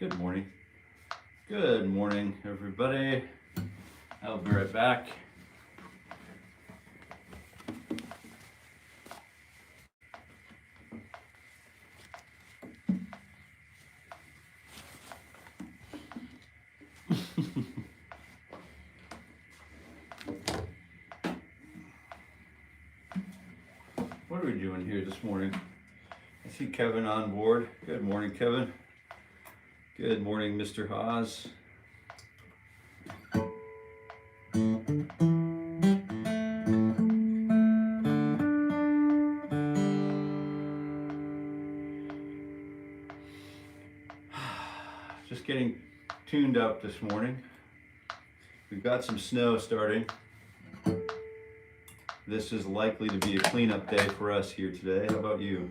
Good morning. Good morning, everybody. I'll be right back. What are we doing here this morning? I see Kevin on board. Good morning, Kevin. Good morning, Mr. Haas. Just getting tuned up this morning. We've got some snow starting. This is likely to be a cleanup day for us here today. How about you?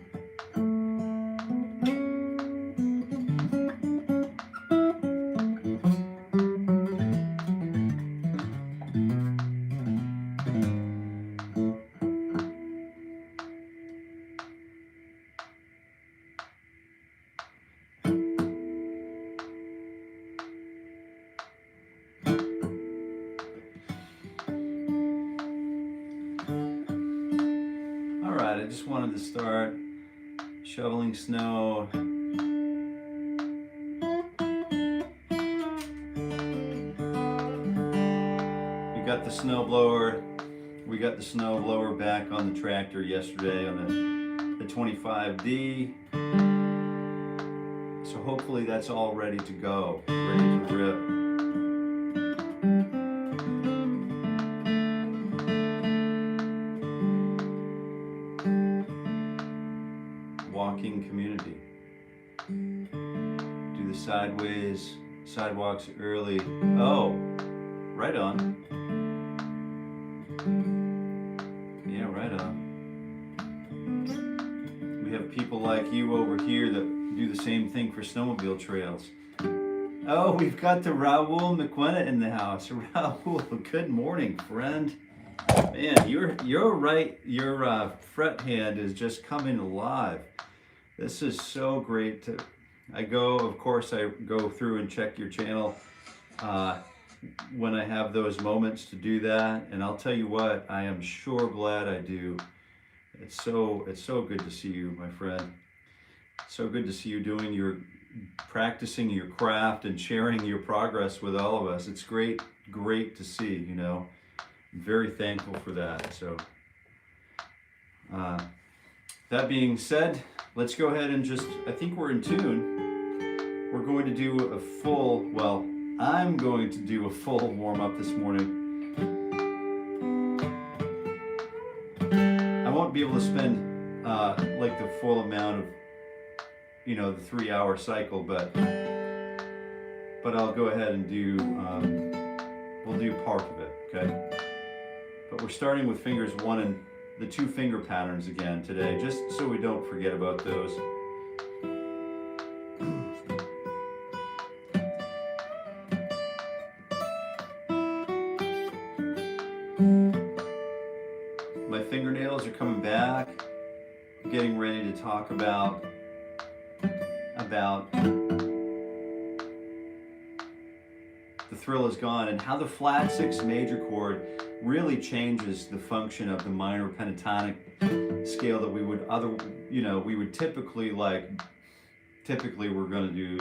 I just wanted to start shoveling snow. We got the snow blower. We got the snow blower back on the tractor yesterday on the 25D. So hopefully that's all ready to go, ready to rip. Walking community. Do the sidewalks early. Oh, right on. Yeah, right on. We have people like you over here that do the same thing for snowmobile trails. Oh, we've got the Raul McQuenna in the house. Raul, good morning, friend. Man, you're right. Your fret hand is just coming alive. This is so great. Of course, I go through and check your channel when I have those moments to do that. And I'll tell you what, I am sure glad I do. It's so good to see you, my friend. So good to see you practicing your craft and sharing your progress with all of us. It's great to see, you know. I'm very thankful for that. So that being said, let's go ahead and I think we're in tune. We're going to do I'm going to do a full warm-up this morning. I won't be able to spend like the full amount of, the 3-hour cycle, but I'll go ahead and we'll do part of it, okay? But we're starting with fingers 1 and the 2 finger patterns again today, just so we don't forget about those. My fingernails are coming back. I'm getting ready to talk about The Thrill Is Gone and how the flat 6 major chord really changes the function of the minor pentatonic scale that we would typically we're going to do,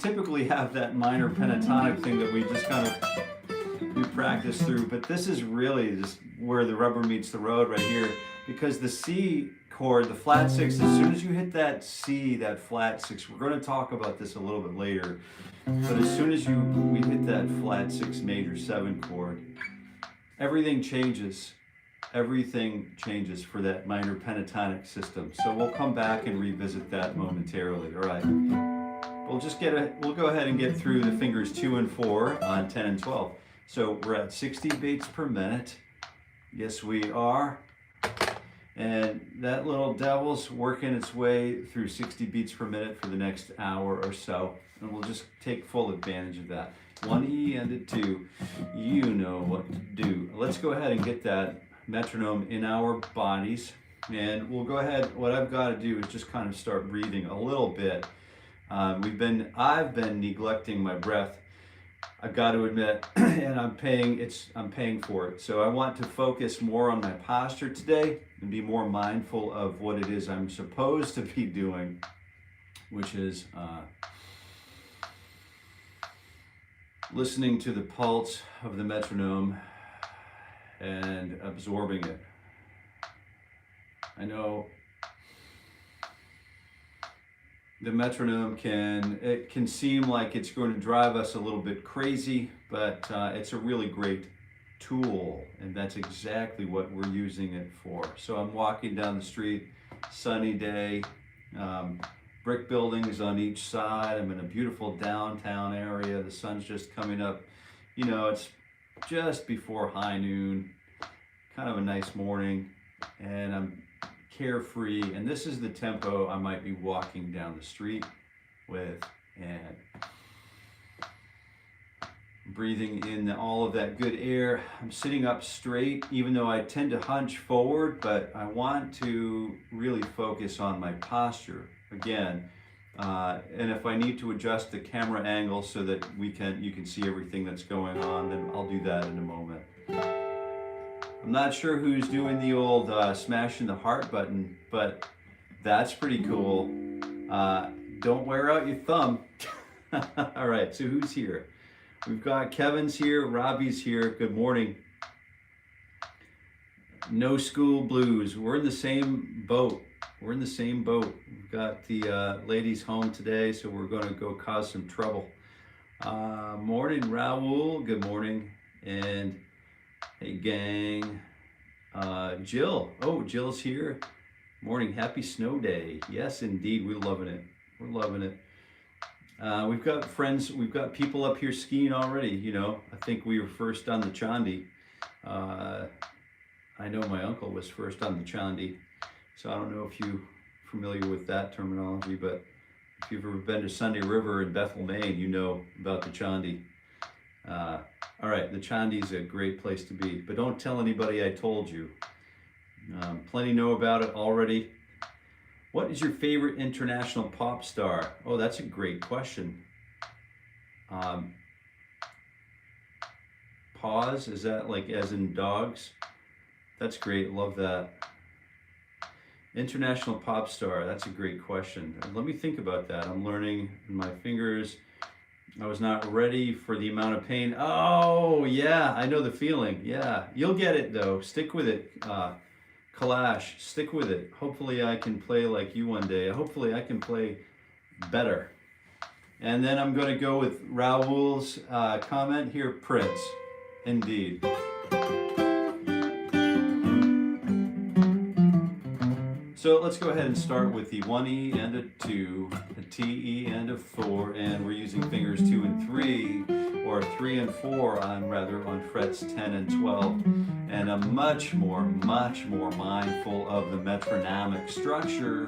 typically have that minor pentatonic thing that we just kind of, we practice through, but this is really just where the rubber meets the road right here, because the C chord, the flat six, as soon as you hit that C, that flat six, we're going to talk about this a little bit later, but as soon as we hit that flat six major 7 chord, everything changes. Everything changes for that minor pentatonic system. So we'll come back and revisit that momentarily. All right. We'll go ahead and get through the fingers 2 and 4 on 10 and 12. So we're at 60 beats per minute. Yes, we are. And that little devil's working its way through 60 beats per minute for the next hour or so. And we'll just take full advantage of that. 1 E and a 2. You know what to do. Let's go ahead and get that metronome in our bodies, and we'll go ahead. What I've got to do is just kind of start breathing a little bit. I've been neglecting my breath, I've got to admit, and I'm paying for it. So I want to focus more on my posture today and be more mindful of what it is I'm supposed to be doing, which is listening to the pulse of the metronome and absorbing it. I know the metronome can seem like it's going to drive us a little bit crazy, but it's a really great tool, and that's exactly what we're using it for. So I'm walking down the street, sunny day, brick buildings on each side. I'm in a beautiful downtown area. The sun's just coming up. You know, it's just before high noon, kind of a nice morning, and I'm carefree, and this is the tempo I might be walking down the street with, and breathing in all of that good air. I'm sitting up straight, even though I tend to hunch forward, but I want to really focus on my posture again. And if I need to adjust the camera angle so that you can see everything that's going on, then I'll do that in a moment. I'm not sure who's doing the old smashing the heart button, but that's pretty cool. Don't wear out your thumb. All right, so who's here? We've got Kevin's here, Robbie's here. Good morning. No school blues. We're in the same boat. We're in the same boat. We've got the ladies home today, so we're going to go cause some trouble. Morning, Raul. Good morning. And hey, gang. Jill. Oh, Jill's here. Morning. Happy snow day. Yes, indeed. We're loving it. We're loving it. We've got friends. We've got people up here skiing already. You know, I think we were first on the Chandi. I know my uncle was first on the Chandi. So I don't know if you're familiar with that terminology, but if you've ever been to Sunday River in Bethel, Maine, you know about the Chandi. All right, the Chandi is a great place to be, but don't tell anybody I told you. Plenty know about it already. What is your favorite international pop star? Oh, that's a great question. Pause, is that like as in dogs? That's great, love that. International pop star, that's a great question. Let me think about that. I'm learning in my fingers. I was not ready for the amount of pain. Oh, yeah, I know the feeling. Yeah, you'll get it though. Stick with it. Kalash, stick with it. Hopefully I can play like you one day. Hopefully I can play better. And then I'm going to go with Raul's comment here, Prince. Indeed. So let's go ahead and start with the 1E and a 2, a TE and a 4, and we're using fingers 2 and 3, or 3 and 4 on frets 10 and 12, and I'm much more mindful of the metronomic structure.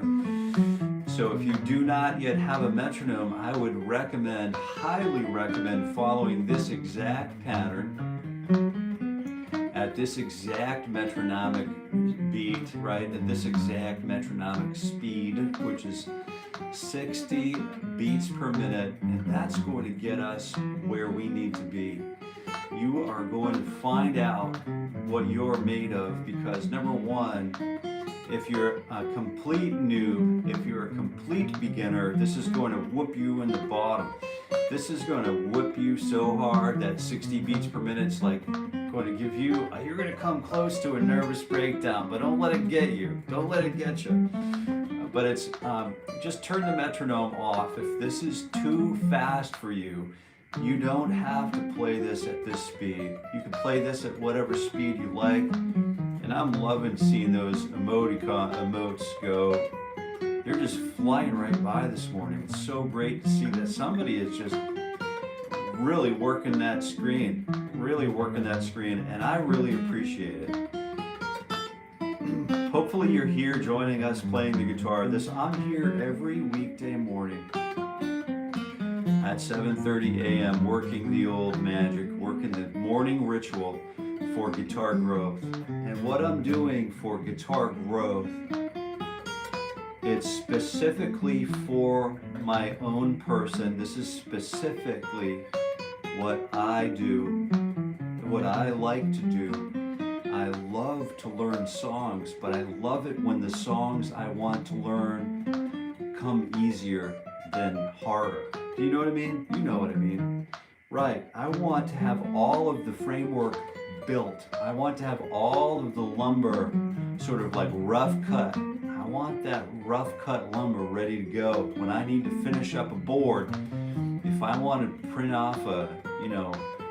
So if you do not yet have a metronome, I would highly recommend following this exact pattern at this exact metronomic beat, right, at this exact metronomic speed, which is 60 beats per minute, and that's going to get us where we need to be. You are going to find out what you're made of, because number one, if you're a complete noob, if you're a complete beginner, this is going to whoop you in the bottom. This is going to whip you so hard that 60 beats per minute's like going to give you, you're going to come close to a nervous breakdown, but don't let it get you. Don't let it get you. But it's, just turn the metronome off. If this is too fast for you, you don't have to play this at this speed. You can play this at whatever speed you like. And I'm loving seeing those emotes go. They're just flying right by this morning. It's so great to see that somebody is just really working that screen, and I really appreciate it. Hopefully you're here joining us playing the guitar. I'm here every weekday morning at 7:30 a.m. working the old magic, working the morning ritual for guitar growth. And what I'm doing for guitar growth, it's specifically for my own person. This is specifically what I do, what I like to do. I love to learn songs, but I love it when the songs I want to learn come easier than harder. Do you know what I mean? You know what I mean. Right, I want to have all of the framework built. I want to have all of the lumber sort of like rough cut. I want that rough cut lumber ready to go. When I need to finish up a board, if I want to print off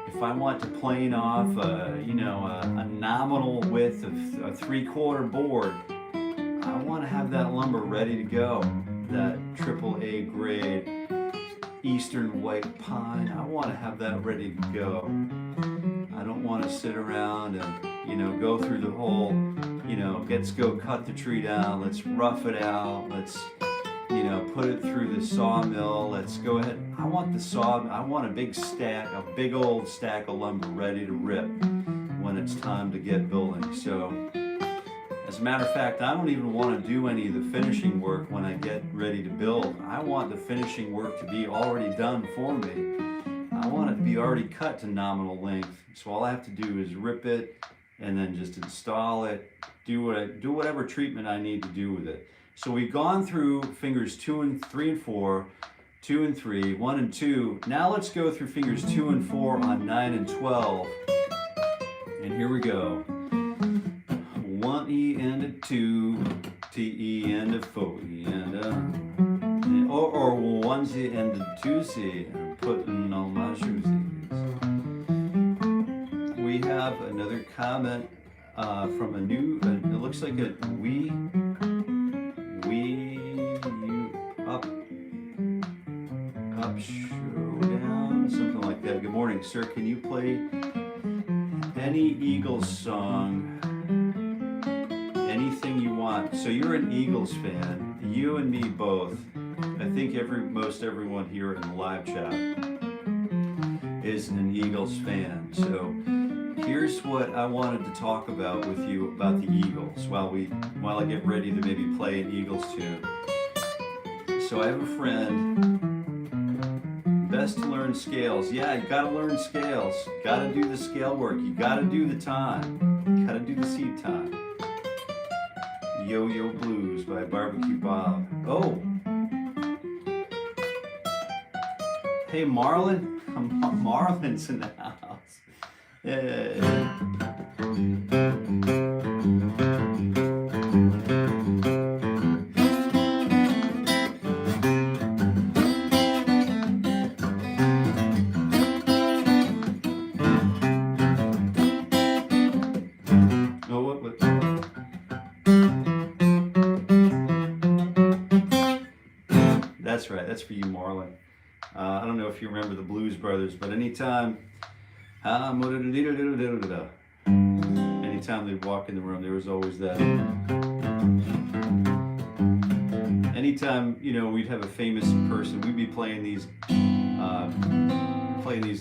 if I want to plane off a nominal width of a 3/4 board, I want to have that lumber ready to go. That AAA grade Eastern white pine, I want to have that ready to go. I don't want to sit around and, go through the whole, let's go cut the tree down, let's rough it out, let's, put it through the sawmill, let's go ahead. I want a big old stack of lumber ready to rip when it's time to get building. So, as a matter of fact, I don't even want to do any of the finishing work when I get ready to build. I want the finishing work to be already done for me. I want it to be already cut to nominal length. So all I have to do is rip it and then just install it, do whatever treatment I need to do with it. So we've gone through fingers 2 and 3 and 4, 2 and 3, 1 and 2. Now let's go through fingers 2 and 4 on 9 and 12. And here we go. 1 E and a 2, T E and a 4 E and a, or 1 C and a 2 C, and putting on my shoesies. We have another comment from a new, it looks like a up showdown, something like that. Good morning, sir. Can you play any Eagles song? Anything you want. So you're an Eagles fan. You and me both. I think most everyone here in the live chat is an Eagles fan. So here's what I wanted to talk about with you about the Eagles while I get ready to maybe play an Eagles tune. So I have a friend, best to learn scales. Yeah, you gotta learn scales. Gotta do the scale work. You gotta do the time. You gotta do the seed time. Yo-Yo Blues by Barbecue Bob. Oh! Hey, Marlon. Marlon's in the house. Yeah. That's right, that's for you, Marlon. I don't know if you remember the Blues Brothers, but anytime they'd walk in the room, there was always that. Anytime, we'd have a famous person, we'd be playing these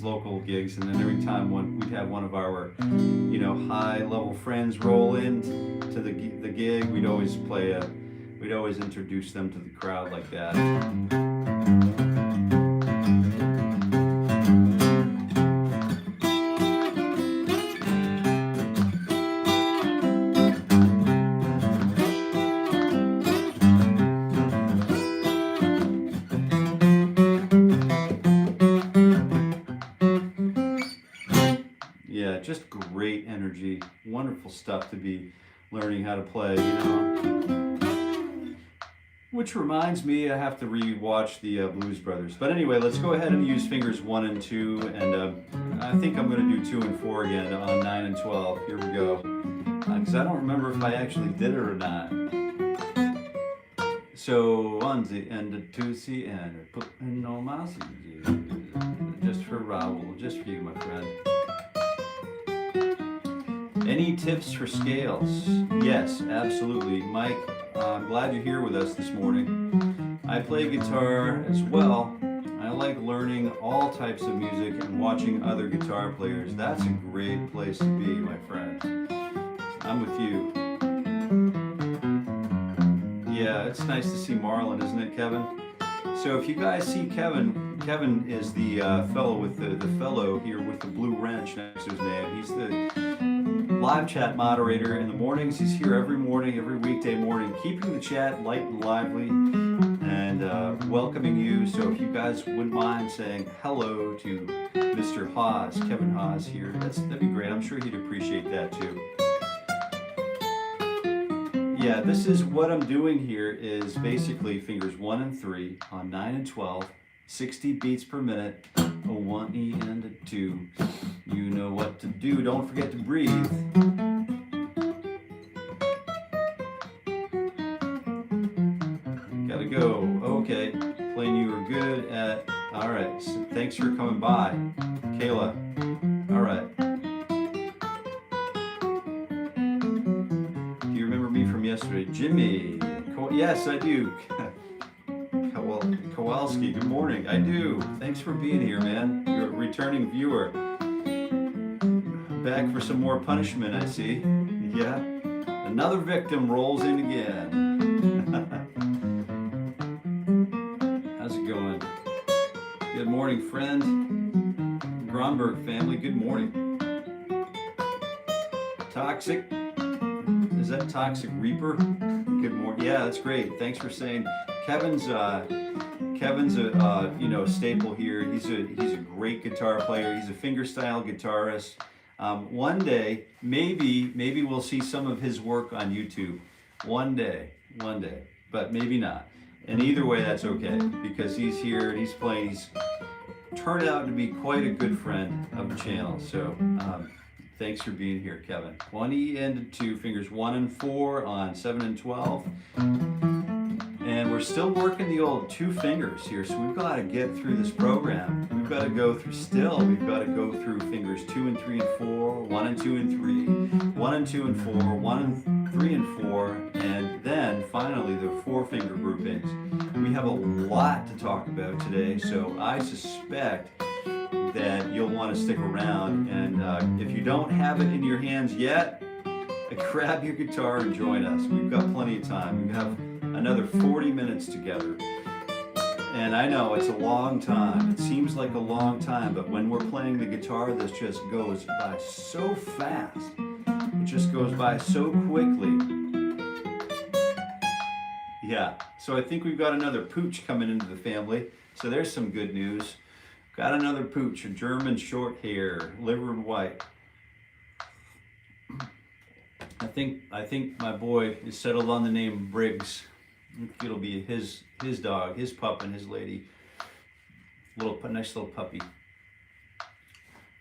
local gigs, and then every time we'd have one of our, high-level friends roll in to the gig, we'd always introduce them to the crowd like that. energy, wonderful stuff to be learning how to play, you know. Which reminds me, I have to re-watch the Blues Brothers. But anyway, let's go ahead and use fingers 1 and 2, and I think I'm going to do 2 and 4 again on 9 and 12. Here we go. Because I don't remember if I actually did it or not. So, 1 the end, 2 the end, put in no mouse, just for Raoul, just for you, my friend. Any tips for scales? Yes, absolutely. Mike, I'm glad you're here with us this morning. I play guitar as well. I like learning all types of music and watching other guitar players. That's a great place to be, my friend. I'm with you. Yeah, it's nice to see Marlon, isn't it, Kevin? So if you guys see Kevin, Kevin is the fellow with the fellow here with the blue wrench next to his name. He's the live chat moderator in the mornings. He's here every morning, every weekday morning, keeping the chat light and lively and welcoming you. So if you guys wouldn't mind saying hello to Mr. Hawes, Kevin Hawes here, that'd be great. I'm sure he'd appreciate that too. Yeah, this is what I'm doing here is basically fingers 1 and 3 on 9 and 12, 60 beats per minute, a 1 E and a 2. You know what to do, don't forget to breathe. Gotta go, okay, playing you are good at, all right, so thanks for coming by, Kayla, all right. Yesterday, Jimmy. Yes, I do. Kowalski, good morning. I do. Thanks for being here, man. You're a returning viewer. Back for some more punishment, I see. Yeah. Another victim rolls in again. How's it going? Good morning, friend. Gronberg family, good morning. Toxic. Is that Toxic Reaper? Good morning. Yeah, that's great. Thanks for saying. Kevin's a you know, staple here. He's a great guitar player. He's a fingerstyle guitarist. One day, maybe we'll see some of his work on YouTube. One day, but maybe not. And either way, that's okay because he's here and he's playing. He's turned out to be quite a good friend of the channel. So. Thanks for being here, Kevin. 1 E and 2, fingers 1 and 4 on 7 and 12. And we're still working the old 2 fingers here, so we've got to get through this program. We've got to go through we've got to go through fingers 2 and 3 and 4, 1 and 2 and 3, 1 and 2 and 4, 1 and 3 and 4, and then finally the 4 finger groupings. We have a lot to talk about today, so I suspect that you'll want to stick around, and if you don't have it in your hands yet, grab your guitar and join us. We've got plenty of time. We have another 40 minutes together, and I know it's a long time. It seems like a long time, but when we're playing the guitar, this just goes by so fast. It just goes by so quickly. Yeah, so I think we've got another pooch coming into the family, so there's some good news. Got another pooch, a German short hair, liver and white. I think my boy is settled on the name Briggs. It'll be his dog, his pup, and his lady. Nice little puppy.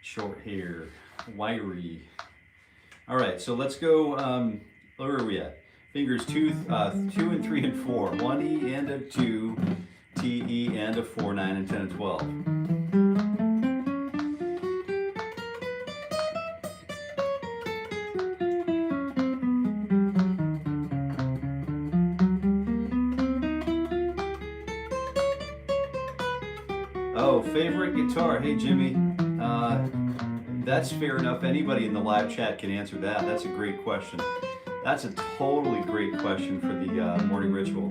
Short hair, wiry. All right, so let's go. Where are we at? Fingers 2 and 3 and 4. 1 E and a 2, T E and a 4, 9 and 10 and 12. Oh, favorite guitar. Hey, Jimmy. That's fair enough. Anybody in the live chat can answer that. That's a great question. That's a totally great question for the morning ritual.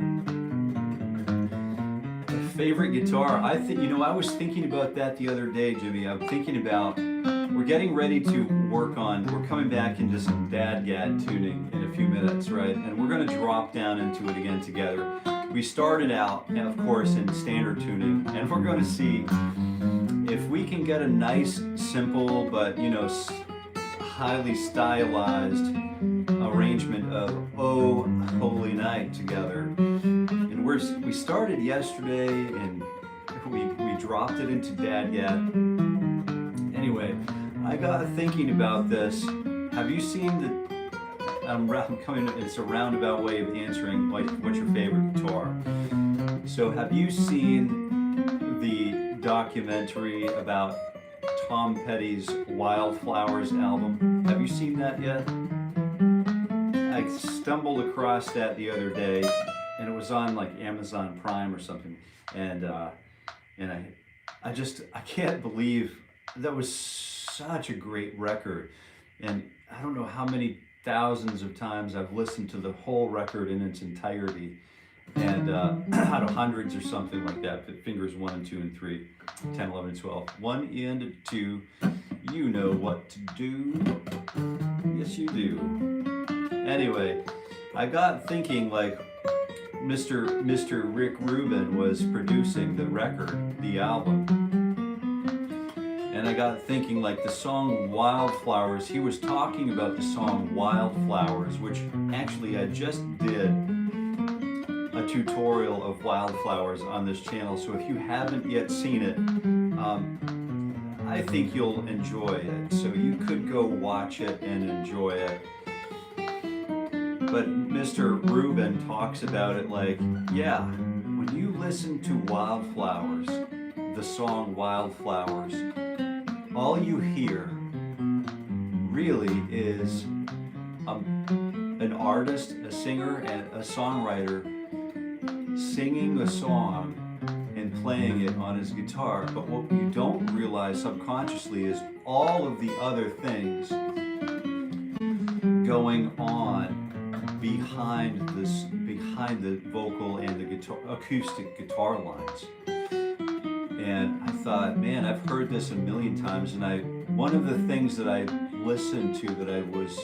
Favorite guitar. I think, you know, I was thinking about that the other day, Jimmy. I'm thinking about, we're getting ready to work on, we're coming back into some DADGAD tuning in a few minutes, right? And we're going to drop down into it again together. We started out, of course, in standard tuning, and we're going to see if we can get a nice, simple, but, you know, highly stylized arrangement of "Oh Holy Night" together. And we started yesterday, and we dropped it into DADGAD. Anyway, I got thinking about this. Have you seen the? I'm coming. It's a roundabout way of answering, like, what's your favorite guitar? So, have you seen the documentary about Tom Petty's Wildflowers album? Have you seen that yet? I stumbled across that the other day, and it was on like Amazon Prime or something, and I can't believe that was such a great record. And I don't know how many thousands of times I've listened to the whole record in its entirety, and out of hundreds or something like that, but fingers 1 and 2 and 3, 10, 11, and 12, 1 and 2, you know what to do. Yes, you do. Anyway, I got thinking, like, Mr. Rick Rubin was producing the record, the album, and I got thinking, like, the song Wildflowers, he was talking about the song Wildflowers, which actually I just did a tutorial of Wildflowers on this channel, so if you haven't yet seen it, I think you'll enjoy it. So you could go watch it and enjoy it. But Mr. Rubin talks about it like, yeah, when you listen to Wildflowers, the song Wildflowers, all you hear really is an artist, a singer, and a songwriter singing a song and playing it on his guitar. But what you don't realize subconsciously is all of the other things going on behind the vocal and the guitar, acoustic guitar lines. And I thought, man, I've heard this a million times, and one of the things that I listened to, that I was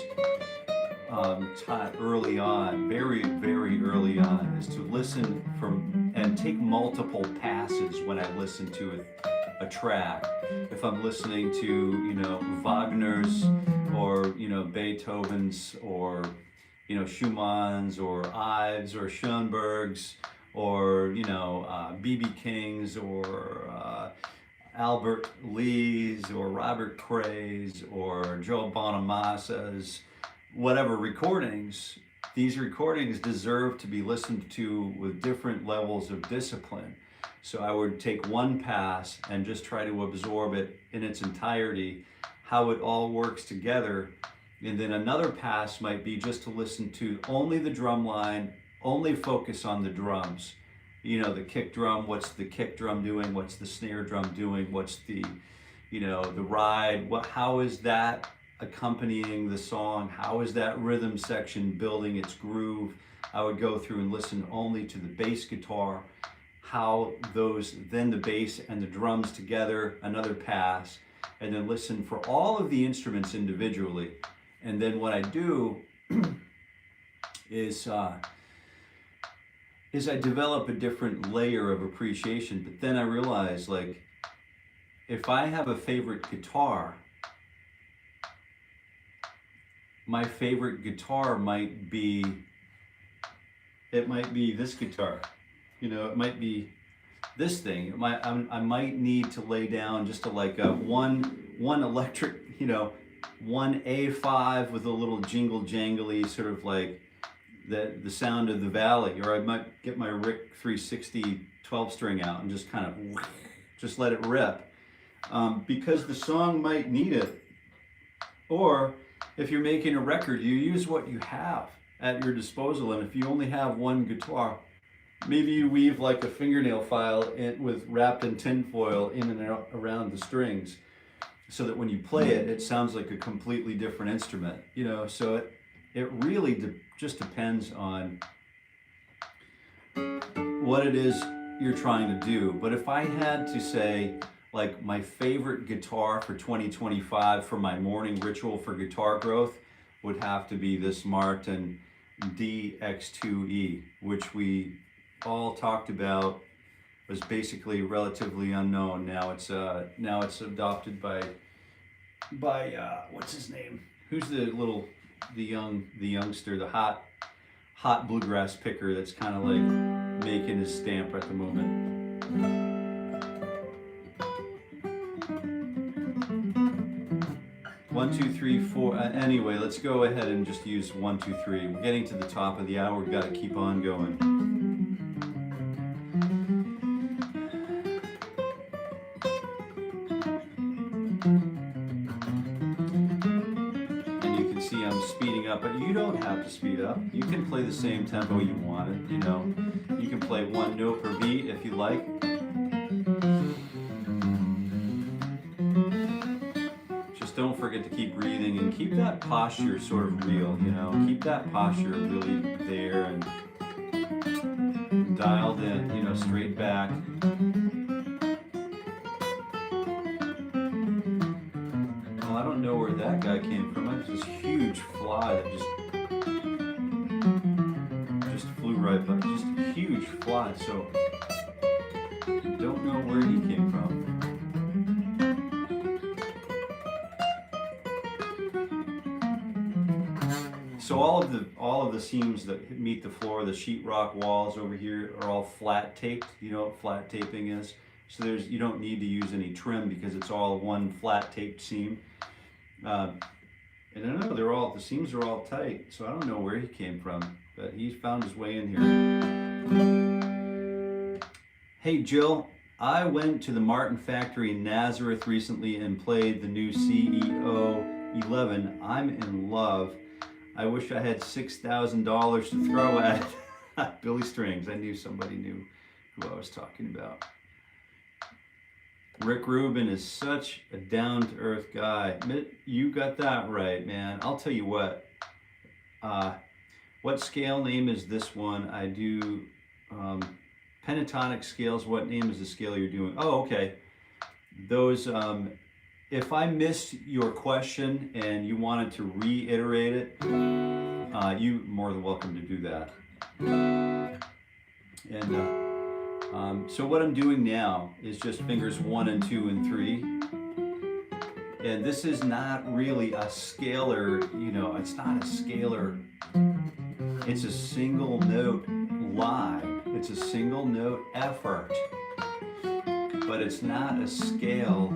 taught early on, very, very early on, is to listen and take multiple passes when I listen to a track. If I'm listening to, Wagner's, or, Beethoven's, or, Schumann's, or Ives, or Schoenberg's, or, B.B. King's, or Albert Lee's, or Robert Cray's, or Joe Bonamassa's, whatever recordings, these recordings deserve to be listened to with different levels of discipline. So I would take one pass and just try to absorb it in its entirety, how it all works together. And then another pass might be just to listen to only the drum line, only focus on the drums. The kick drum, what's the kick drum doing? What's the snare drum doing? What's the ride? How is that accompanying the song? How is that rhythm section building its groove? I would go through and listen only to the bass guitar, how then the bass and the drums together, another pass, and then listen for all of the instruments individually. And then what I do is I develop a different layer of appreciation. But then I realize, like, if I have a favorite guitar, my favorite guitar might be this guitar. It might be this thing. I might need to lay down just a one electric, one A5 with a little jingle jangly, sort of like the sound of the valley, or I might get my Rick 360 12 string out and just kind of just let it rip, because the song might need it. Or if you're making a record, you use what you have at your disposal, and if you only have one guitar, maybe you weave like a fingernail file wrapped in tinfoil in and around the strings, so that when you play it, it sounds like a completely different instrument. So it really just depends on what it is you're trying to do. But if I had to say, like, my favorite guitar for 2025 for my morning ritual for guitar growth would have to be this Martin DX2E, which we all talked about, was basically relatively unknown. Now it's adopted by what's his name? who's the youngster, the hot bluegrass picker that's kind of like making his stamp at the moment. 1, 2, 3, 4. Anyway, let's go ahead and just use 1, 2, 3. We're getting to the top of the hour. We've got to keep on going. And you can see I'm speeding up, but you don't have to speed up. You can play the same tempo you wanted. You know, you can play one note per beat if you like. Don't forget to keep breathing and keep that posture sort of real, you know, keep that posture really there and dialed in, you know, straight back. Well, I don't know where that guy came from. It's this huge fly that just flew right by, just a huge fly, so I don't know where he came from. So all of the seams that meet the floor, the sheetrock walls over here are all flat taped. You know what flat taping is? So you don't need to use any trim because it's all one flat taped seam. And I don't know, the seams are all tight. So I don't know where he came from, but he found his way in here. Hey Jill, I went to the Martin factory in Nazareth recently and played the new CEO 11. I'm in love. I wish I had $6,000 to throw at it. Billy Strings. I knew somebody knew who I was talking about. Rick Rubin is such a down-to-earth guy. You got that right, man. I'll tell you what. What scale name is this one? I do pentatonic scales. What name is the scale you're doing? Oh, okay. Those. If I missed your question and you wanted to reiterate it, you're more than welcome to do that. And so what I'm doing now is just fingers 1 and 2 and 3. And this is not really a scalar, you know, it's not a scalar. It's a single note lie. It's a single note effort. But it's not a scale.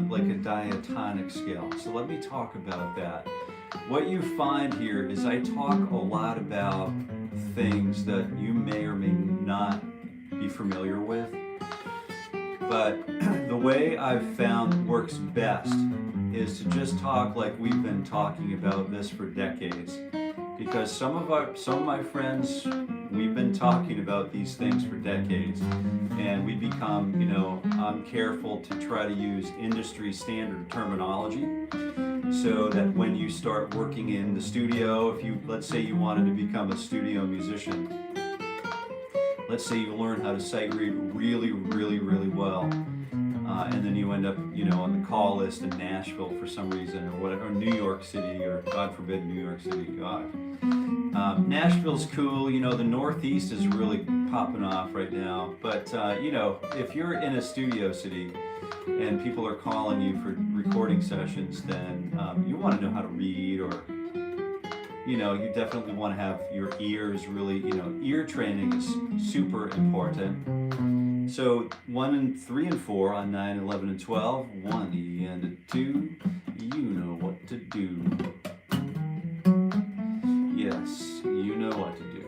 Like a diatonic scale. So let me talk about that. What you find here is I talk a lot about things that you may or may not be familiar with. But the way I've found works best is to just talk like we've been talking about this for decades. Because some of my friends, we've been talking about these things for decades, and we become, you know, I'm careful to try to use industry standard terminology so that when you start working in the studio, let's say you wanted to become a studio musician, let's say you learn how to sight read really, really, really well, and then you end up, you know, on the call list in Nashville for some reason, or whatever, or New York City, or God forbid New York City, God. Nashville's cool, you know, the Northeast is really popping off right now, but you know, if you're in a studio city and people are calling you for recording sessions, then you want to know how to read, or you know, you definitely want to have your ears really, you know, ear training is super important. So 1 and 3 and 4 on 9, 11, and 12, 1 E and a 2, you know what to do. Yes, you know what to do.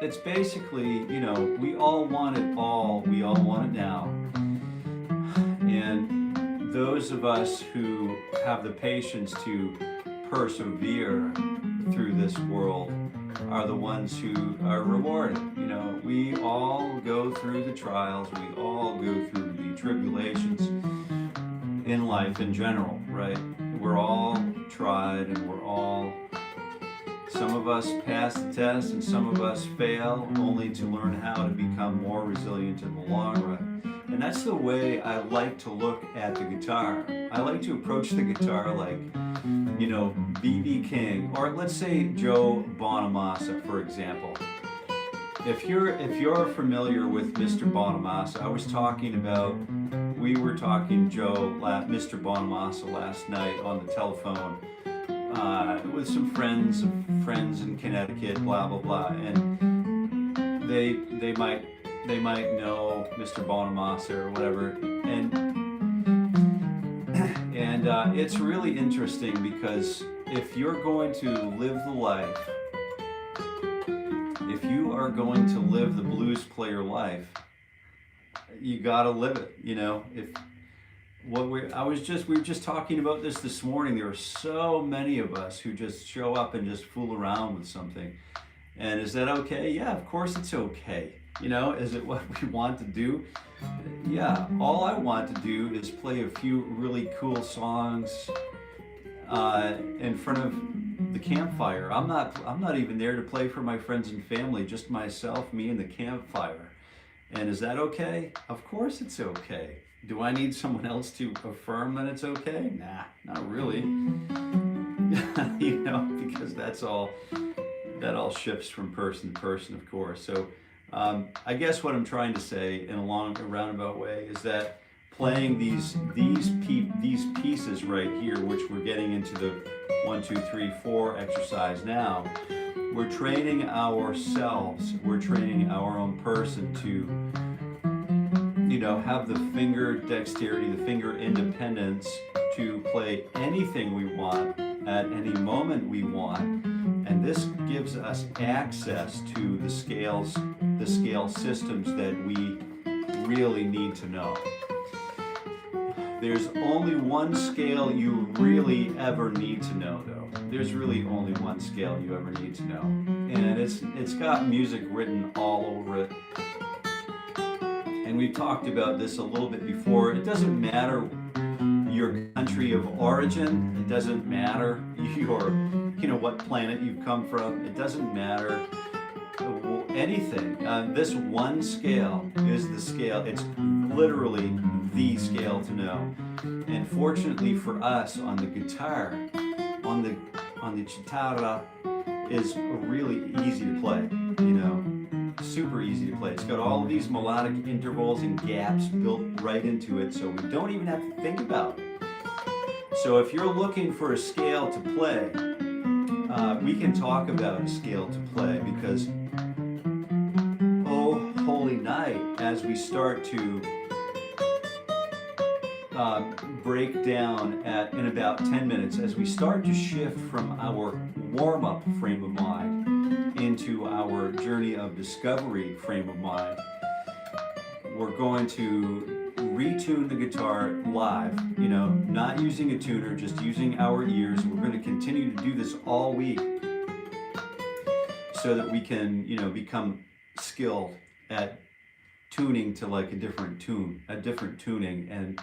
It's basically, you know, we all want it all, we all want it now. And those of us who have the patience to persevere through this world are the ones who are rewarded. You know, we all go through the trials, we all go through the tribulations in life in general, right? We're all tried, and some of us pass the test and some of us fail, only to learn how to become more resilient in the long run. And that's the way I like to look at the guitar. I like to approach the guitar like, you know, B.B. King, or let's say Joe Bonamassa, for example. If you're familiar with Mr. Bonamassa, I was talking about we were talking, Joe, Mr. Bonamassa, last night on the telephone with some friends in Connecticut, blah blah blah, and they might know Mr. Bonamassa or whatever, and it's really interesting because if you're going to live the life, if you are going to live the blues player life, you gotta live it. You know, if what we were just talking about this morning. There are so many of us who just show up and just fool around with something. And is that okay? Yeah, of course it's okay. You know, is it what we want to do? Yeah, all I want to do is play a few really cool songs in front of the campfire. I'm not even there to play for my friends and family, just myself, me and the campfire. And is that okay? Of course it's okay. Do I need someone else to affirm that it's okay? Nah, not really. You know, because that all shifts from person to person, of course. So I guess what I'm trying to say in a roundabout way is that playing these pieces right here, which we're getting into the 1, 2, 3, 4 exercise now, we're training ourselves, we're training our own person to, you know, have the finger dexterity, the finger independence to play anything we want at any moment we want. And this gives us access to the scale systems that we really need to know. There's only one scale you really ever need to know, though. There's really only one scale you ever need to know. And it's got music written all over it. And we've talked about this a little bit before. It doesn't matter your country of origin. It doesn't matter what planet you've come from. It doesn't matter anything. This one scale is the scale. It's literally the scale to know. And fortunately for us, on the guitar, on the chitarra, is really easy to play. You know, super easy to play. It's got all of these melodic intervals and gaps built right into it, so we don't even have to think about it. So if you're looking for a scale to play, we can talk about a scale to play, because oh holy night, as we start to break down in about 10 minutes, as we start to shift from our warm-up frame of mind into our journey of discovery frame of mind, we're going to retune the guitar live, you know, not using a tuner, just using our ears. We're going to continue to do this all week so that we can, you know, become skilled at tuning to like a different tuning. And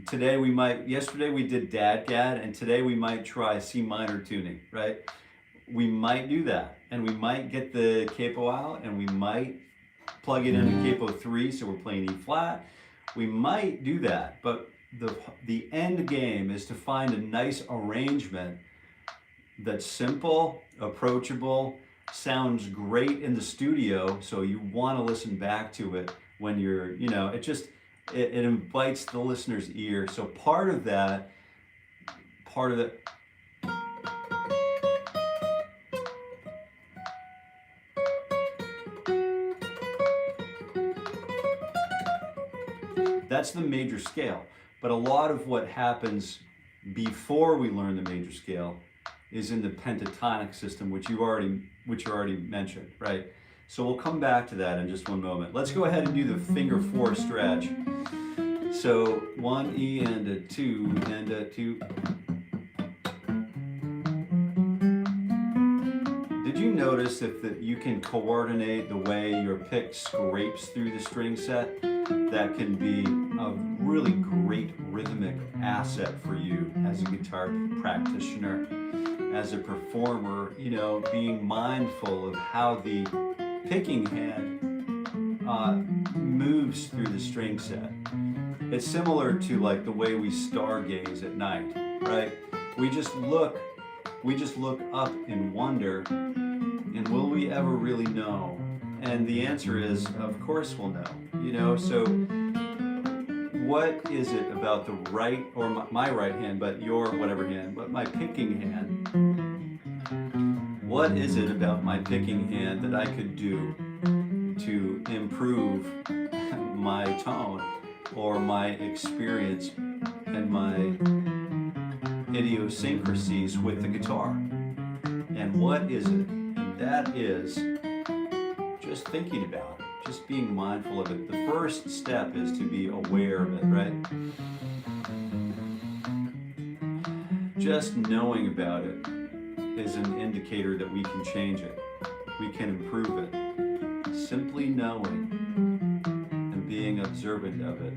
today yesterday we did DADGAD, and today we might try C minor tuning, right? We might do that, and we might get the capo out, and we might plug it into capo 3, so we're playing E flat. We might do that, but the end game is to find a nice arrangement that's simple, approachable, sounds great in the studio, so you want to listen back to it when you're, you know, it invites the listener's ear. So part of that, that's the major scale. But a lot of what happens before we learn the major scale is in the pentatonic system, which you already mentioned, right? So we'll come back to that in just one moment. Let's go ahead and do the finger 4 stretch. So 1 E and a 2 and a 2. Did you notice that you can coordinate the way your pick scrapes through the string set? That can be a really great rhythmic asset for you as a guitar practitioner, as a performer, you know, being mindful of how the picking hand moves through the string set. It's similar to like the way we stargaze at night, right? We just look up in wonder, and will we ever really know? And the answer is, of course we'll know, you know. So what is it about the right, or my right hand, but your whatever hand, but my picking hand, what is it about my picking hand that I could do to improve my tone or my experience and my idiosyncrasies with the guitar? And what is it? And that is just thinking about it, just being mindful of it. The first step is to be aware of it, right? Just knowing about it is an indicator that we can change it. We can improve it. Simply knowing and being observant of it.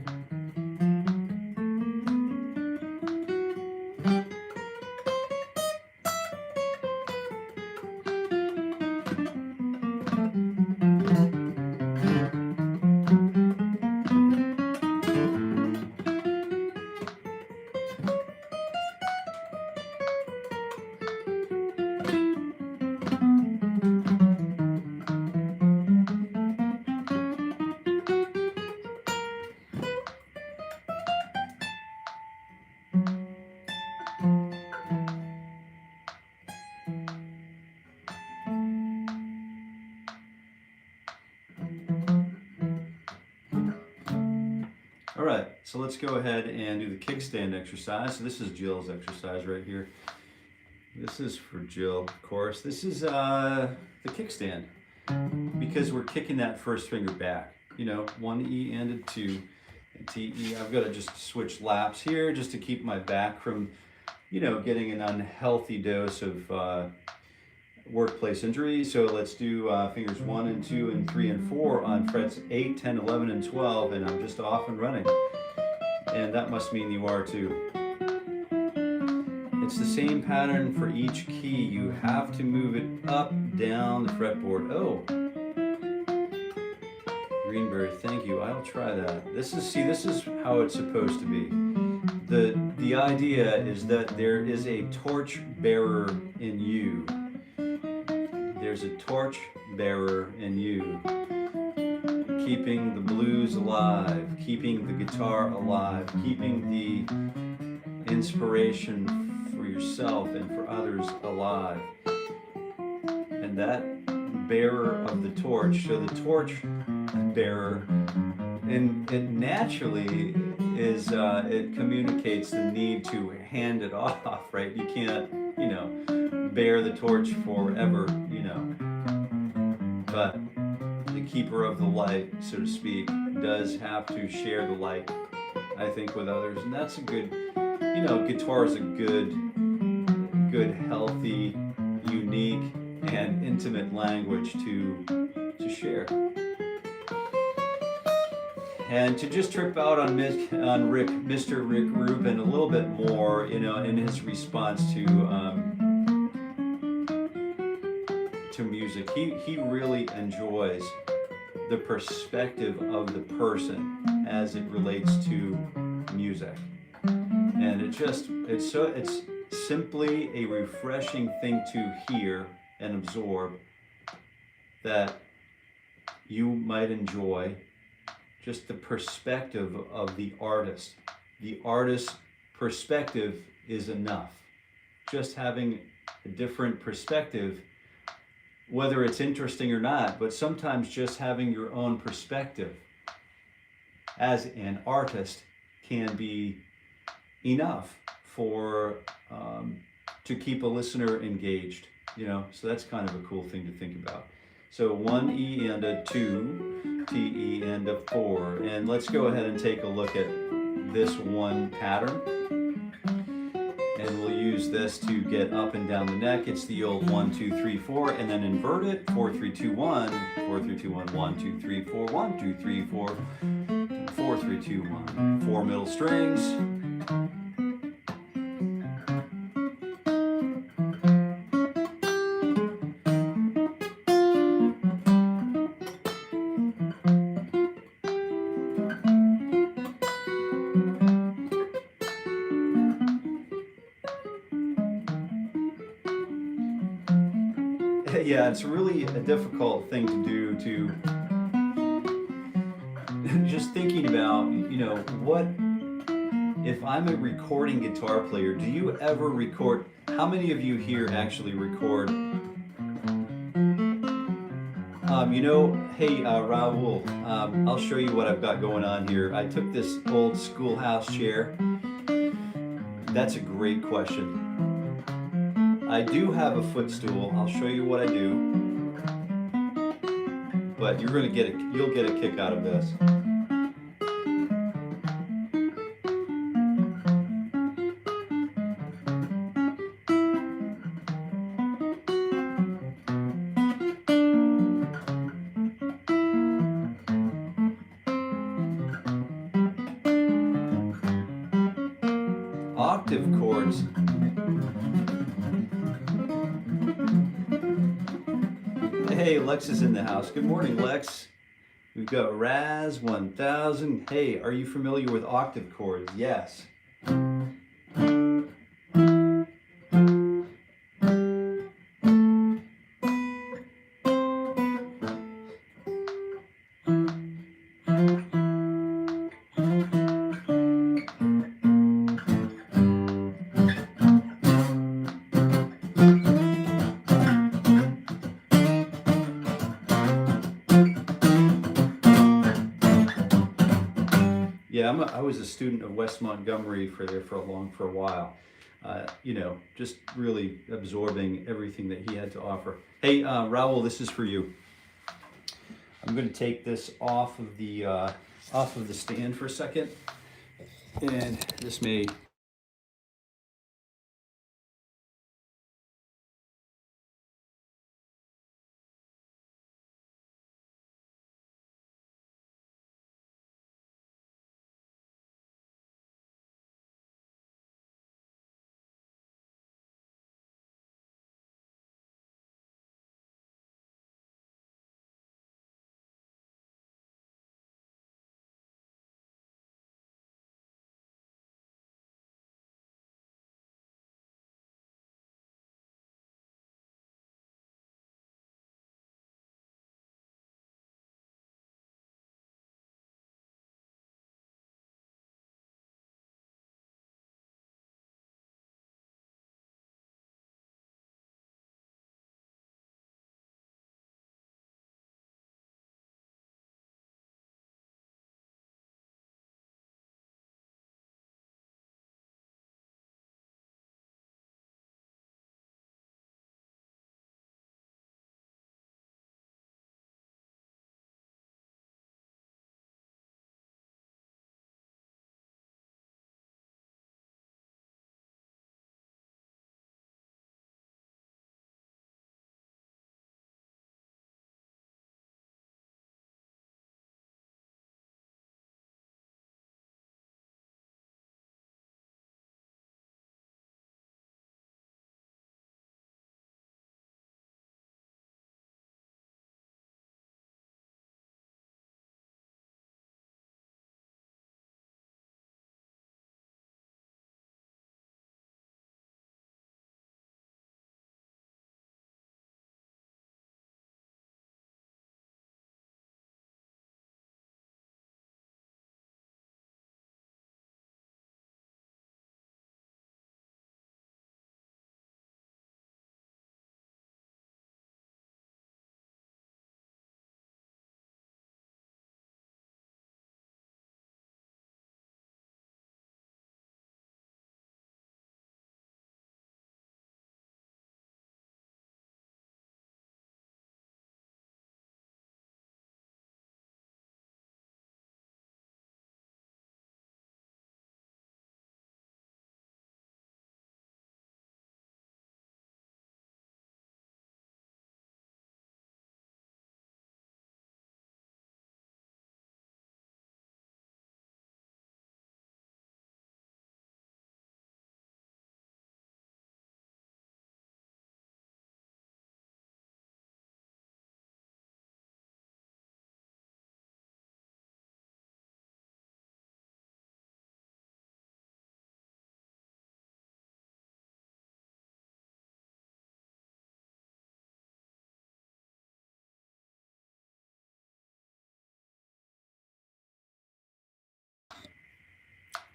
All right, so let's go ahead and do the kickstand exercise. So this is Jill's exercise right here. This is for Jill, of course. This is the kickstand, because we're kicking that first finger back. You know, 1 E and a 2, and T, E. I've got to just switch laps here just to keep my back from, you know, getting an unhealthy dose of workplace injury. So let's do fingers 1 and 2 and 3 and 4 on frets 8, 10, 11, and 12, and I'm just off and running. And that must mean you are too. It's the same pattern for each key. You have to move it up, down the fretboard. Oh, Greenberry, thank you. I'll try that. This is how it's supposed to be. The idea is that there is a torch bearer in you. There's a torch bearer in you, keeping the blues alive, keeping the guitar alive, keeping the inspiration for yourself and for others alive. And that bearer of the torch, so the torch bearer, and it naturally is, it communicates the need to hand it off, right? You can't, you know, bear the torch forever, you know. But the keeper of the light, so to speak, does have to share the light, I think, with others. And that's a good, you know, guitar is a good, healthy, unique, and intimate language to share. And to just trip out on Mr. Rick Rubin a little bit more, you know, in his response to music, he really enjoys the perspective of the person as it relates to music, and it's simply a refreshing thing to hear and absorb, that you might enjoy just the perspective of the artist. The artist's perspective is enough. Just having a different perspective, whether it's interesting or not, but sometimes just having your own perspective as an artist can be enough for to keep a listener engaged, you know. So that's kind of a cool thing to think about. So 1 E and a 2, T, E and a 4. And let's go ahead and take a look at this one pattern. And we'll use this to get up and down the neck. It's the old 1, 2, 3, 4, and then invert it. 4, 3, 2, 1, 4, 3, 2, 1, 1, 2, 3, 4, 1, 2, 3, 4, 4, 3, 2, 1. 4 middle strings. Yeah, it's really a difficult thing to do, to just thinking about, you know, what if I'm a recording guitar player, do you ever record? How many of you here actually record? Hey, Raul, I'll show you what I've got going on here. I took this old schoolhouse chair. That's a great question. I do have a footstool. I'll show you what I do. But you'll get a kick out of this. Octave chords. Hey, Lex is in the house. Good morning, Lex. We've got Raz 1000. Hey, are you familiar with octave chords? Yes. Yeah, I was a student of West Montgomery for a while. Just really absorbing everything that he had to offer. Hey, Raul, this is for you. I'm going to take this off of the stand for a second, and this may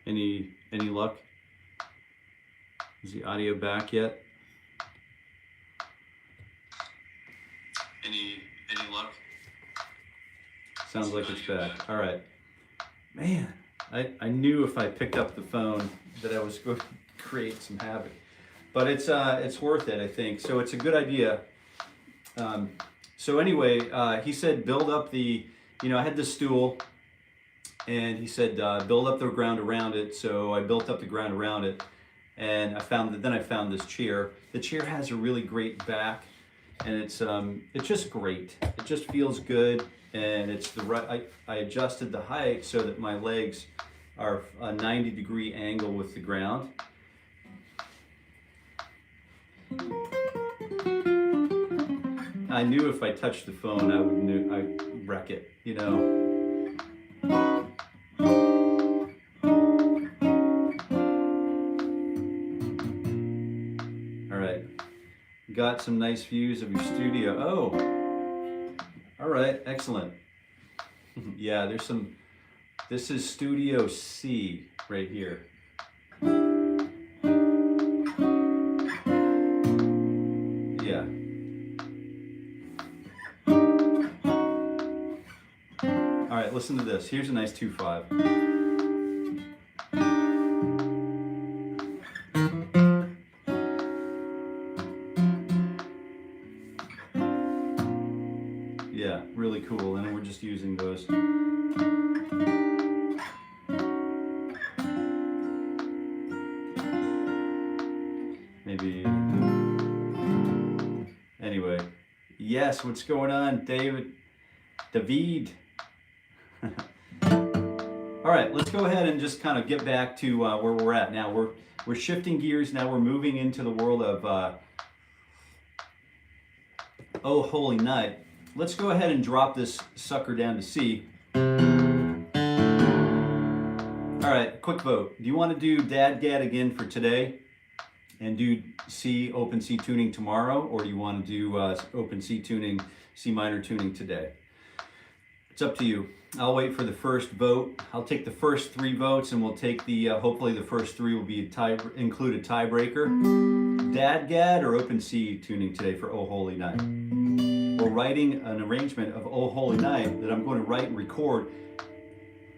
Any luck? Is the audio back yet? Any luck? Sounds like it's back. All right. Man, I knew if I picked up the phone that I was going to create some havoc. But it's worth it, I think. So it's a good idea. So anyway, he said build up the, I had this stool, and he said build up the ground around it. So I built up the ground around it, and then I found this chair. The chair has a really great back, and it's just great. It just feels good, and it's the right. I adjusted the height so that my legs are a 90-degree angle with the ground. I knew if I touched the phone, I'd wreck it, All right, got some nice views of your studio. Oh, all right, excellent. Yeah, this is Studio C right here. Yeah. All right, listen to this. Here's a nice 2/5. Yeah, really cool. And then we're just using those. Maybe. Anyway. Yes, what's going on, David? All right, let's go ahead and just kind of get back to where we're at now. We're shifting gears now. We're moving into the world of Oh Holy Night. Let's go ahead and drop this sucker down to C. All right, quick vote. Do you want to do DADGAD again for today and do C, open C tuning tomorrow, or do you want to do open C tuning, C minor tuning today? It's up to you. I'll wait for the first vote. I'll take the first 3 votes, and we'll take the, hopefully the first 3 will be include a tiebreaker. DADGAD or open C tuning today for Oh Holy Night. We're writing an arrangement of Oh Holy Night that I'm going to write and record.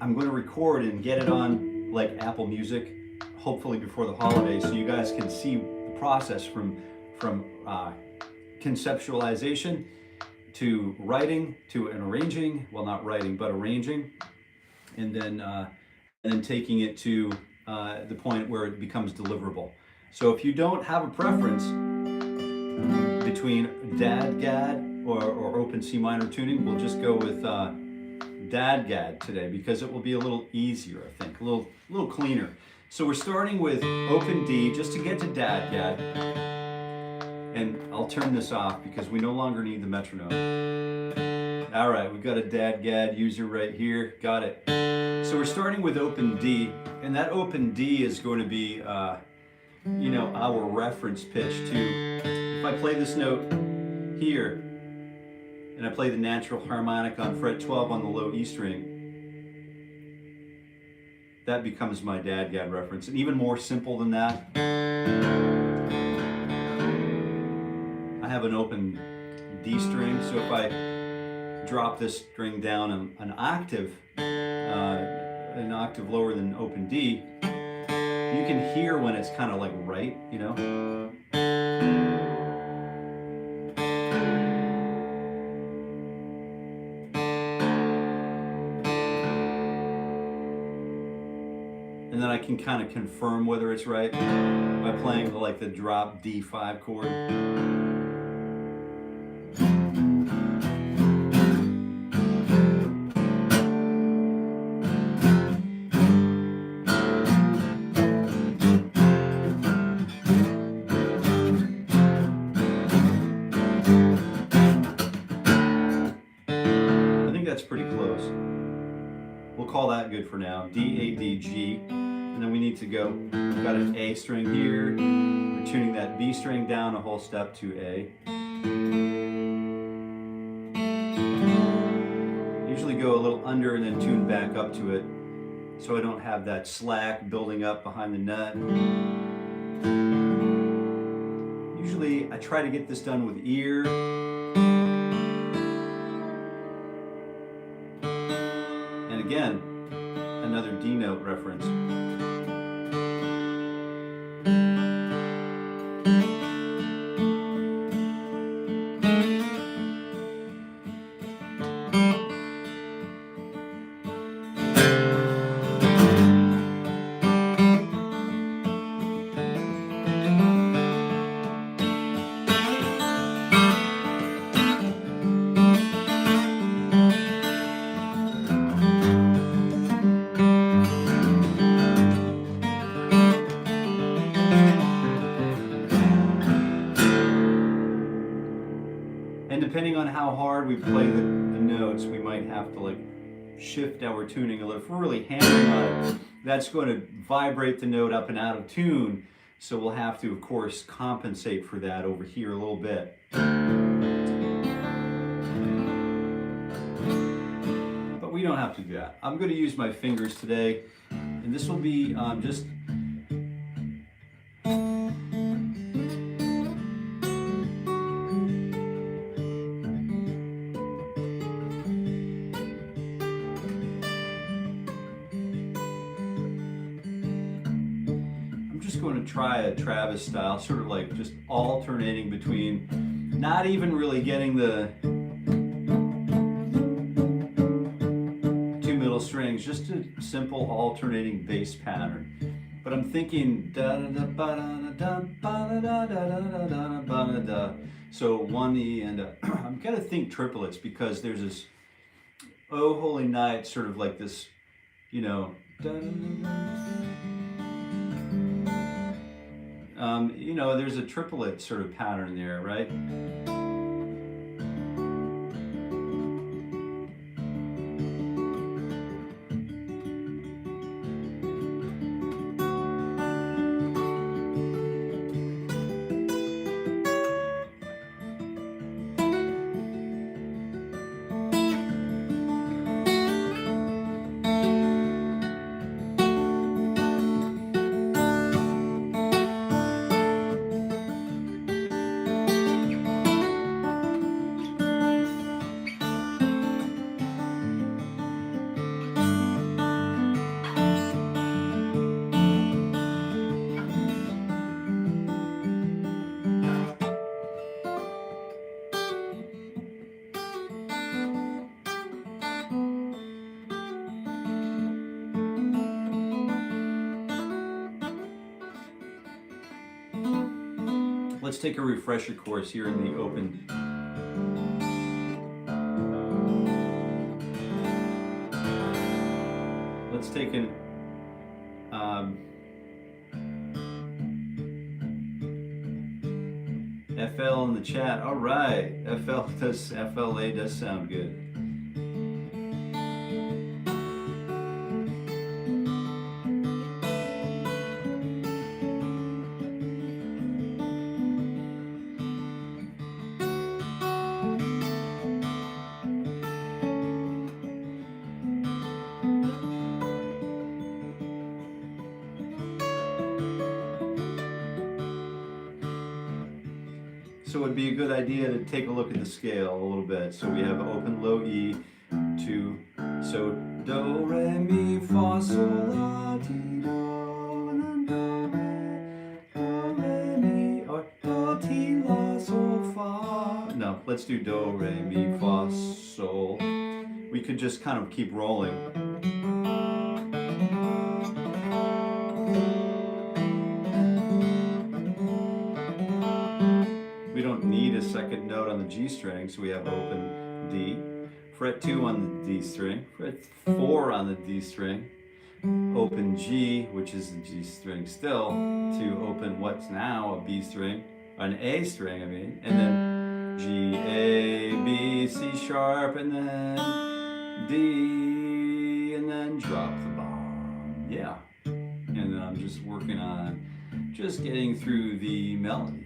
I'm going to record and get it on like Apple Music, hopefully before the holidays, so you guys can see the process from conceptualization to writing to an arranging, well, not writing, but arranging, and then taking it to the point where it becomes deliverable. So if you don't have a preference between DADGAD or open C minor tuning, we'll just go with DADGAD today because it will be a little easier, I think, a little cleaner. So we're starting with open D just to get to DADGAD. And I'll turn this off because we no longer need the metronome. All right, we've got a DADGAD user right here. Got it. So we're starting with open D, and that open D is going to be, our reference pitch to, if I play this note here, and I play the natural harmonic on fret 12 on the low E string, that becomes my DADGAD reference. And even more simple than that, I have an open D string, so if I drop this string down an octave lower than open D, you can hear when it's kind of like right, And then I can kind of confirm whether it's right by playing like the drop D5 chord. I think that's pretty close. We'll call that good for now. D, A, D, G. And then we need to go, we've got an A string here. We're tuning that B string down a whole step to A. Usually go a little under and then tune back up to it so I don't have that slack building up behind the nut. Usually I try to get this done with ear. And again, another D note reference. Depending on how hard we play the notes, we might have to like shift our tuning a little. If we're really hammering on it, that's going to vibrate the note up and out of tune. So we'll have to, of course, compensate for that over here a little bit. But we don't have to do that. I'm going to use my fingers today, and this will be just going to try a Travis style, sort of like just alternating between, not even really getting the two middle strings, just a simple alternating bass pattern. But I'm thinking da da da ba da da ba da da da da da da. So one E and I'm gonna think triplets, because there's this Oh Holy Night, sort of like this, you know. You know, there's a triplet sort of pattern there, right? Let's take a refresher course here in the open. Let's take an FL in the chat. All right, FLA does sound good. So it would be a good idea to take a look at the scale a little bit. So we have open low E to, so do, re, mi, fa, sol, la, ti, do, and then do, re, mi, or do, ti, la, sol, fa. No, let's do do, re, mi, fa, sol. We could just kind of keep rolling. We don't need a second note on the G string, so we have open D, fret 2 on the D string, fret 4 on the D string, open G, which is the G string still, to open what's now a B string, an A string, I mean, and then G, A, B, C sharp, and then D, and then drop the bomb. Yeah. And then I'm just working on just getting through the melody.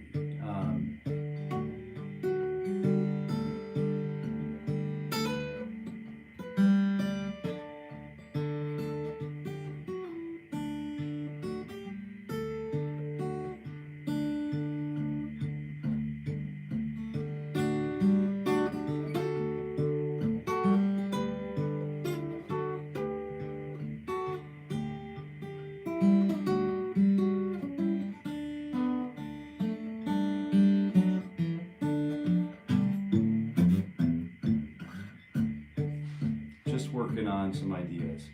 just working on some ideas.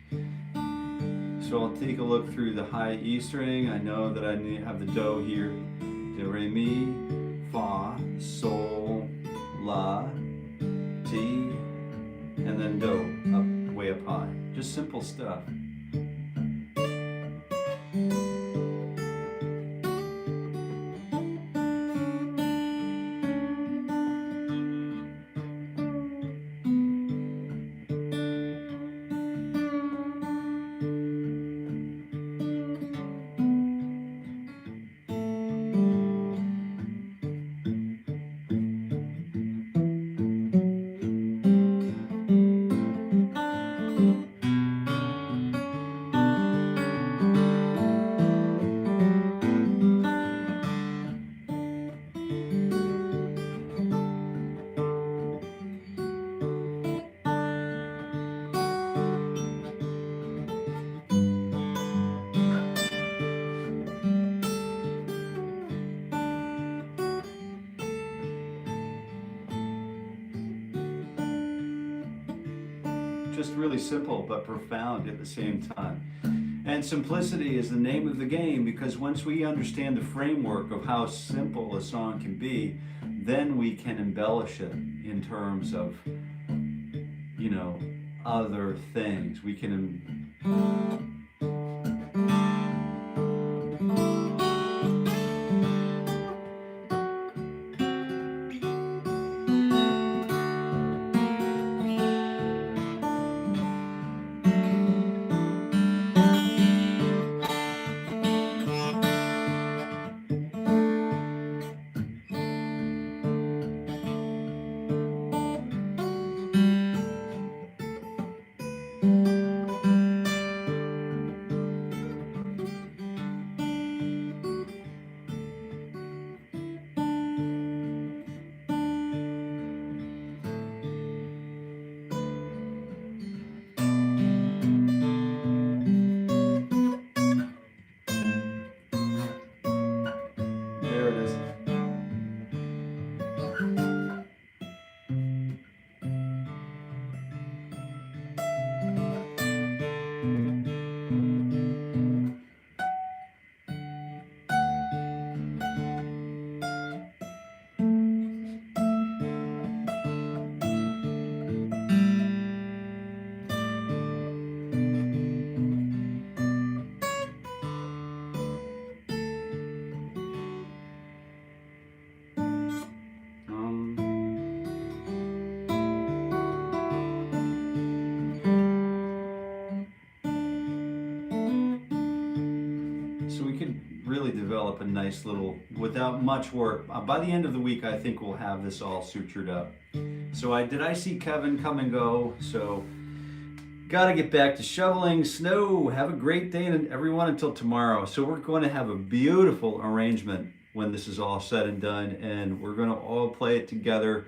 So I'll take a look through the high E string. I know that I need to have the Do here. Do, re, mi, fa, sol, la, ti, and then Do, up, way up high. Just simple stuff. Just really simple but profound at the same time. And simplicity is the name of the game, because once we understand the framework of how simple a song can be, then we can embellish it in terms of, you know, other things. We can really develop a nice little, without much work. By the end of the week, I think we'll have this all sutured up. So did I see Kevin come and go? So gotta get back to shoveling snow. Have a great day, and everyone, until tomorrow. So we're going to have a beautiful arrangement when this is all said and done, and we're going to all play it together,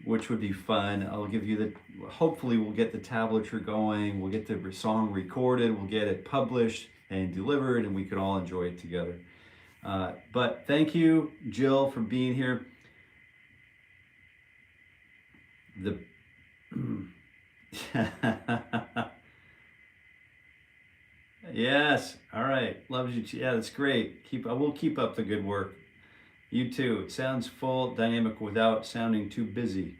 which would be fun. I'll give you hopefully we'll get the tablature going, we'll get the song recorded, we'll get it published and delivered, and we can all enjoy it together. But thank you, Jill, for being here. Yes, all right, loves you. Yeah, that's great. I will keep up the good work. You too. It sounds full, dynamic without sounding too busy.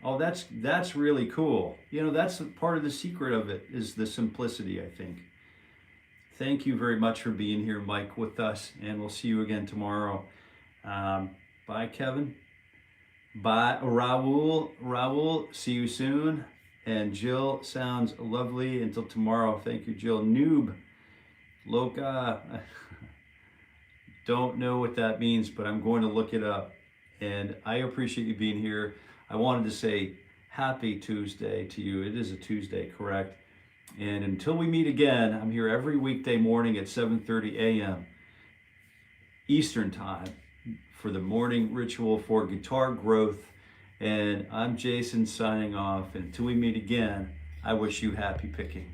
Oh, that's really cool. You know, that's part of the secret of it, is the simplicity, I think. Thank you very much for being here, Mike, with us, and we'll see you again tomorrow. Bye, Kevin. Bye, Raul. Raul, see you soon. And Jill, sounds lovely. Until tomorrow. Thank you, Jill. Noob. Loca. Don't know what that means, but I'm going to look it up. And I appreciate you being here. I wanted to say happy Tuesday to you. It is a Tuesday, correct? And until we meet again, I'm here every weekday morning at 7:30 a.m. Eastern Time for the morning ritual for guitar growth. And I'm Jason signing off. And until we meet again, I wish you happy picking.